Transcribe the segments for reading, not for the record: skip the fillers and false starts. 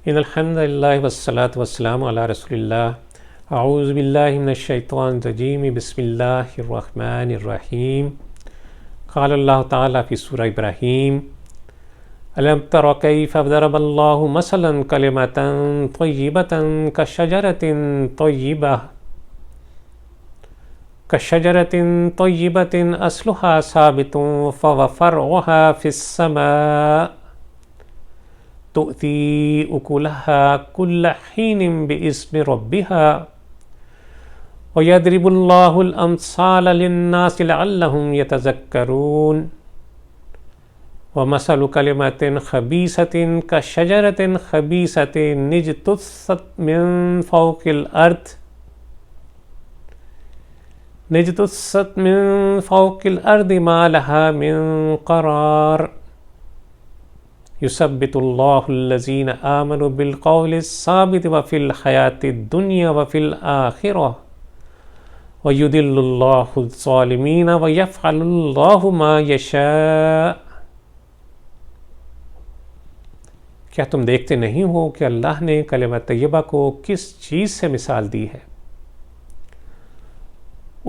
ان الحمد للہ والصلاة والسلام علی رسول اللہ اعوذ باللہ من الشیطان الرجیم بسم اللہ الرحمن الرحیم قال اللہ تعالیٰ فی سورہ ابراہیم الم تر کیف ضرب اللہ مثلا کلمۃ طیبۃ کشجرۃ طیبۃ اصلها ثابت وفرعها فی السماء تؤتی اکلها کل حین بإذن ربها ویضرب اللہ الامثال للناس لعلهم یتذکرون ومثل کلمۃ خبیثۃ کشجرۃ خبیثۃ اجتثت من فوق الارض ما لها من قرار یثبت اللہ الذین آمنوا بالقول الثابت وفی الحیاۃ الدنیا وفی الآخرہ ویضل اللہ الظالمین ویفعل اللہ ما یشاء۔ کیا تم دیکھتے نہیں ہو کہ اللہ نے کلمہ طیبہ کو کس چیز سے مثال دی ہے؟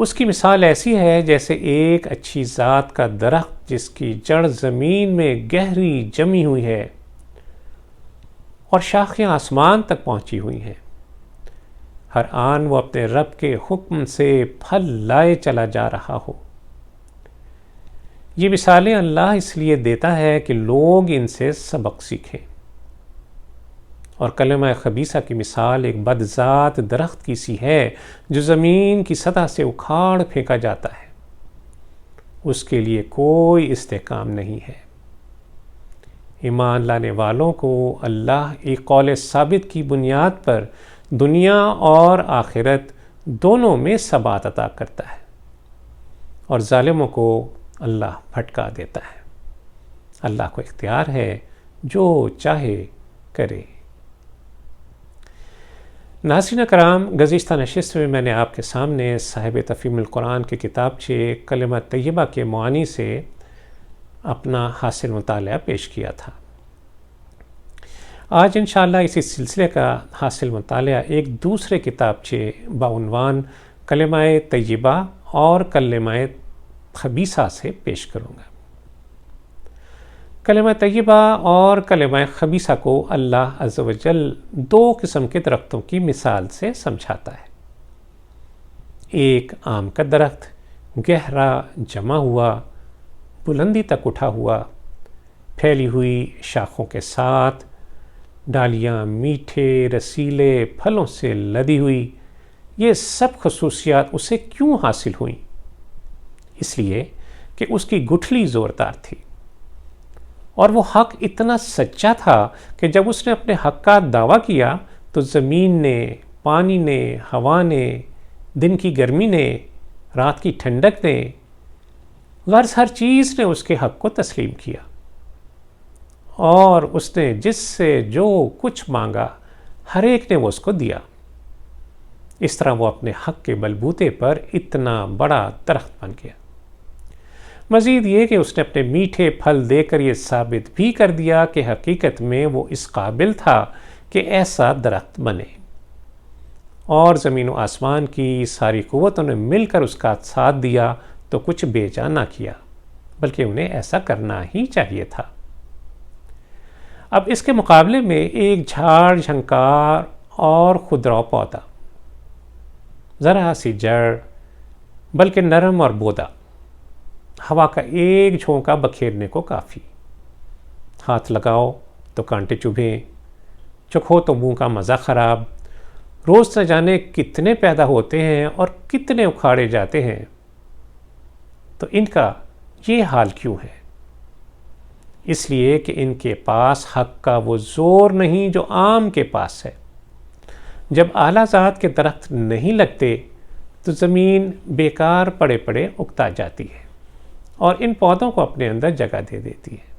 اس کی مثال ایسی ہے جیسے ایک اچھی ذات کا درخت جس کی جڑ زمین میں گہری جمی ہوئی ہے اور شاخیں آسمان تک پہنچی ہوئی ہیں۔ ہر آن وہ اپنے رب کے حکم سے پھل لائے چلا جا رہا ہو۔ یہ مثالیں اللہ اس لیے دیتا ہے کہ لوگ ان سے سبق سیکھیں۔ اور کلمہ خبیثہ کی مثال ایک بدذات درخت کی سی ہے جو زمین کی سطح سے اکھاڑ پھینکا جاتا ہے، اس کے لیے کوئی استحکام نہیں ہے۔ ایمان لانے والوں کو اللہ ایک قول ثابت کی بنیاد پر دنیا اور آخرت دونوں میں ثبات عطا کرتا ہے، اور ظالموں کو اللہ بھٹکا دیتا ہے۔ اللہ کو اختیار ہے، جو چاہے کرے۔ ناظرین کرام، گزشتہ نشست میں نے آپ کے سامنے صاحب تفہیم القرآن کی کتابچے کلمہ طیبہ کے معانی سے اپنا حاصل مطالعہ پیش کیا تھا۔ آج انشاءاللہ اسی سلسلے کا حاصل مطالعہ ایک دوسرے کتابچے بعنوان کلمہ طیبہ اور کلمہ خبیثہ سے پیش کروں گا۔ کلمہ طیبہ اور کلمہ خبیثہ کو اللہ عز و جل دو قسم کے درختوں کی مثال سے سمجھاتا ہے۔ ایک آم کا درخت، گہرا جمع ہوا، بلندی تک اٹھا ہوا، پھیلی ہوئی شاخوں کے ساتھ، ڈالیاں میٹھے رسیلے پھلوں سے لدی ہوئی۔ یہ سب خصوصیات اسے کیوں حاصل ہوئیں؟ اس لیے کہ اس کی گٹھلی زوردار تھی، اور وہ حق اتنا سچا تھا کہ جب اس نے اپنے حق کا دعویٰ کیا تو زمین نے، پانی نے، ہوا نے، دن کی گرمی نے، رات کی ٹھنڈک نے، غرض ہر چیز نے اس کے حق کو تسلیم کیا، اور اس نے جس سے جو کچھ مانگا ہر ایک نے وہ اس کو دیا۔ اس طرح وہ اپنے حق کے بلبوتے پر اتنا بڑا درخت بن گیا۔ مزید یہ کہ اس نے اپنے میٹھے پھل دے کر یہ ثابت بھی کر دیا کہ حقیقت میں وہ اس قابل تھا کہ ایسا درخت بنے، اور زمین و آسمان کی ساری قوتوں نے مل کر اس کا ساتھ دیا تو کچھ بیجا نہ کیا، بلکہ انہیں ایسا کرنا ہی چاہیے تھا۔ اب اس کے مقابلے میں ایک جھاڑ جھنکار اور خودرو پودا، ذرا سی جڑ بلکہ نرم اور بودا، ہوا کا ایک جھونکا بکھیرنے کو کافی، ہاتھ لگاؤ تو کانٹے چبھیں، چکھو تو منہ کا مزہ خراب، روز نہ جانے کتنے پیدا ہوتے ہیں اور کتنے اکھاڑے جاتے ہیں، تو ان کا یہ حال کیوں ہے؟ اس لیے کہ ان کے پاس حق کا وہ زور نہیں جو عام کے پاس ہے۔ جب اعلیٰ ذات کے درخت نہیں لگتے تو زمین بیکار پڑے پڑے اگتا جاتی ہے، اور ان پودوں کو اپنے اندر جگہ دے دیتی ہے۔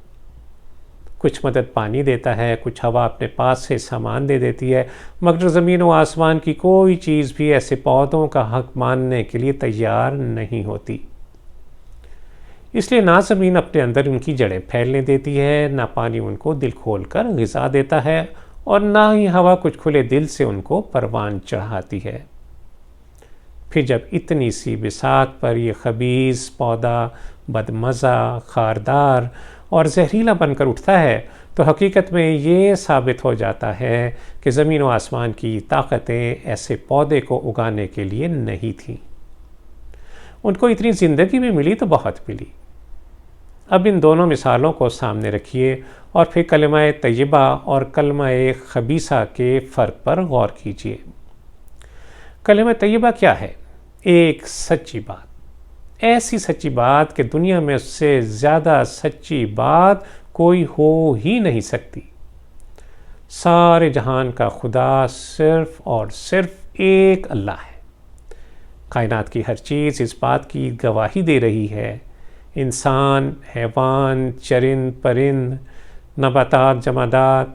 کچھ مدد پانی دیتا ہے، کچھ ہوا اپنے پاس سے سامان دے دیتی ہے، مگر زمین و آسمان کی کوئی چیز بھی ایسے پودوں کا حق ماننے کے لیے تیار نہیں ہوتی۔ اس لیے نہ زمین اپنے اندر ان کی جڑیں پھیلنے دیتی ہے، نہ پانی ان کو دل کھول کر غذا دیتا ہے، اور نہ ہی ہوا کچھ کھلے دل سے ان کو پروان چڑھاتی ہے۔ پھر جب اتنی سی بساط پر یہ خبیث پودا بدمزہ، خاردار اور زہریلا بن کر اٹھتا ہے تو حقیقت میں یہ ثابت ہو جاتا ہے کہ زمین و آسمان کی طاقتیں ایسے پودے کو اگانے کے لیے نہیں تھیں۔ ان کو اتنی زندگی بھی ملی تو بہت ملی۔ اب ان دونوں مثالوں کو سامنے رکھیے اور پھر کلمہ طیبہ اور کلمہ خبیثہ کے فرق پر غور کیجیے۔ کلمہ طیبہ کیا ہے؟ ایک سچی بات، ایسی سچی بات کہ دنیا میں اس سے زیادہ سچی بات کوئی ہو ہی نہیں سکتی۔ سارے جہان کا خدا صرف اور صرف ایک اللہ ہے۔ کائنات کی ہر چیز اس بات کی گواہی دے رہی ہے۔ انسان، حیوان، چرند پرند، نباتات، جمادات،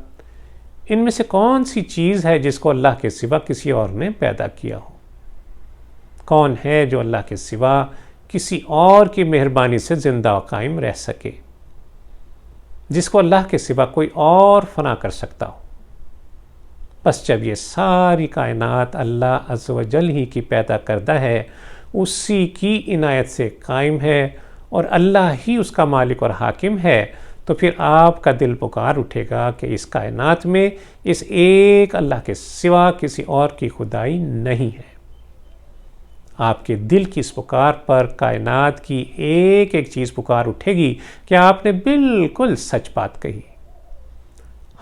ان میں سے کون سی چیز ہے جس کو اللہ کے سوا کسی اور نے پیدا کیا ہو؟ کون ہے جو اللہ کے سوا کسی اور کی مہربانی سے زندہ و قائم رہ سکے، جس کو اللہ کے سوا کوئی اور فنا کر سکتا ہو؟ بس جب یہ ساری کائنات اللہ عز و جل ہی کی پیدا کردہ ہے، اسی کی عنایت سے قائم ہے اور اللہ ہی اس کا مالک اور حاکم ہے، تو پھر آپ کا دل پکار اٹھے گا کہ اس کائنات میں اس ایک اللہ کے سوا کسی اور کی خدائی نہیں ہے۔ آپ کے دل کی اس پکار پر کائنات کی ایک ایک چیز پکار اٹھے گی کہ آپ نے بالکل سچ بات کہی۔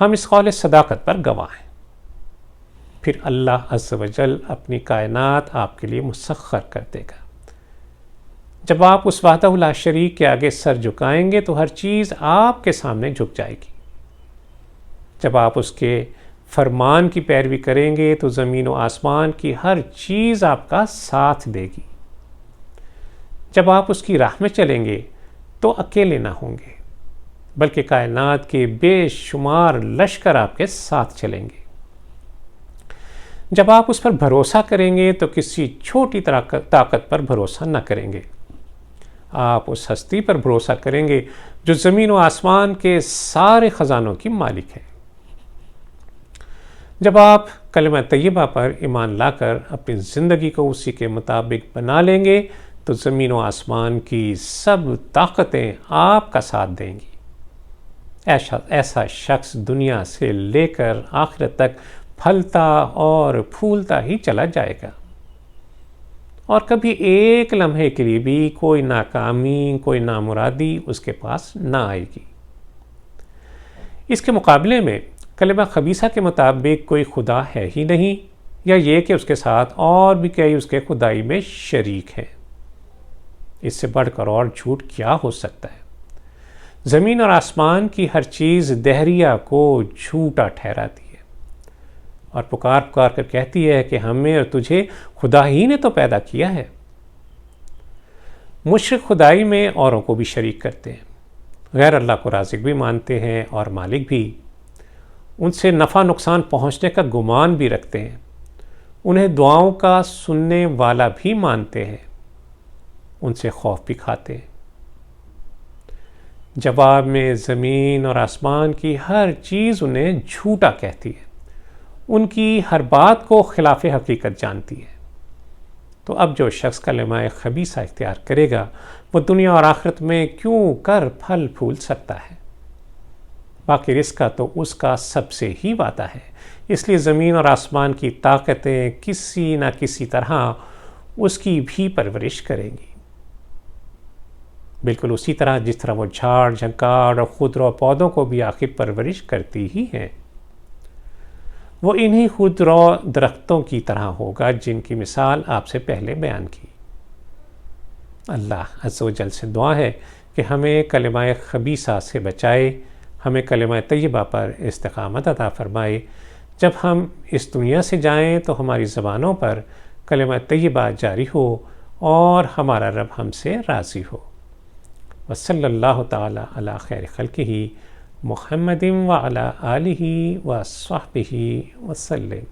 ہم اس قول صداقت پر گواہ ہیں۔ پھر اللہ عز و جل اپنی کائنات آپ کے لیے مسخر کر دے گا۔ جب آپ اس وحدہ لا شریک کے آگے سر جھکائیں گے تو ہر چیز آپ کے سامنے جھک جائے گی۔ جب آپ اس کے فرمان کی پیروی کریں گے تو زمین و آسمان کی ہر چیز آپ کا ساتھ دے گی۔ جب آپ اس کی راہ میں چلیں گے تو اکیلے نہ ہوں گے، بلکہ کائنات کے بے شمار لشکر آپ کے ساتھ چلیں گے۔ جب آپ اس پر بھروسہ کریں گے تو کسی چھوٹی طاقت پر بھروسہ نہ کریں گے، آپ اس ہستی پر بھروسہ کریں گے جو زمین و آسمان کے سارے خزانوں کی مالک ہے۔ جب آپ کلمہ طیبہ پر ایمان لا کر اپنی زندگی کو اسی کے مطابق بنا لیں گے تو زمین و آسمان کی سب طاقتیں آپ کا ساتھ دیں گی۔ ایسا شخص دنیا سے لے کر آخرت تک پھلتا اور پھولتا ہی چلا جائے گا، اور کبھی ایک لمحے کے لیے بھی کوئی ناکامی، کوئی نامرادی اس کے پاس نہ آئے گی۔ اس کے مقابلے میں کلمہ خبیثہ کے مطابق کوئی خدا ہے ہی نہیں، یا یہ کہ اس کے ساتھ اور بھی کئی اس کے خدائی میں شریک ہیں۔ اس سے بڑھ کر اور جھوٹ کیا ہو سکتا ہے؟ زمین اور آسمان کی ہر چیز دہریہ کو جھوٹا ٹھہراتی ہے اور پکار پکار کر کہتی ہے کہ ہمیں اور تجھے خدا ہی نے تو پیدا کیا ہے۔ مشرک خدائی میں اوروں کو بھی شریک کرتے ہیں، غیر اللہ کو رازق بھی مانتے ہیں اور مالک بھی، ان سے نفع نقصان پہنچنے کا گمان بھی رکھتے ہیں، انہیں دعاؤں کا سننے والا بھی مانتے ہیں، ان سے خوف بھی کھاتے ہیں۔ جواب میں زمین اور آسمان کی ہر چیز انہیں جھوٹا کہتی ہے، ان کی ہر بات کو خلاف حقیقت جانتی ہے۔ تو اب جو شخص کلمہ خبیثہ اختیار کرے گا وہ دنیا اور آخرت میں کیوں کر پھل پھول سکتا ہے؟ باقی رزق کا تو اس کا سب سے ہی وعدہ ہے، اس لیے زمین اور آسمان کی طاقتیں کسی نہ کسی طرح اس کی بھی پرورش کریں گی، بالکل اسی طرح جس طرح وہ جھاڑ جھنکاڑ اور خودرو پودوں کو بھی آخر پرورش کرتی ہی ہیں۔ وہ انہی خودرو درختوں کی طرح ہوگا جن کی مثال آپ سے پہلے بیان کی۔ اللہ عز و جل سے دعا ہے کہ ہمیں کلمہ خبیثہ سے بچائے، ہمیں کلمہ طیبہ پر استقامت عطا فرمائے۔ جب ہم اس دنیا سے جائیں تو ہماری زبانوں پر کلمہ طیبہ جاری ہو اور ہمارا رب ہم سے راضی ہو۔ وصلی اللہ تعالی علی خیر خلقہ محمد وعلی آلہ وصحبہ وسلم۔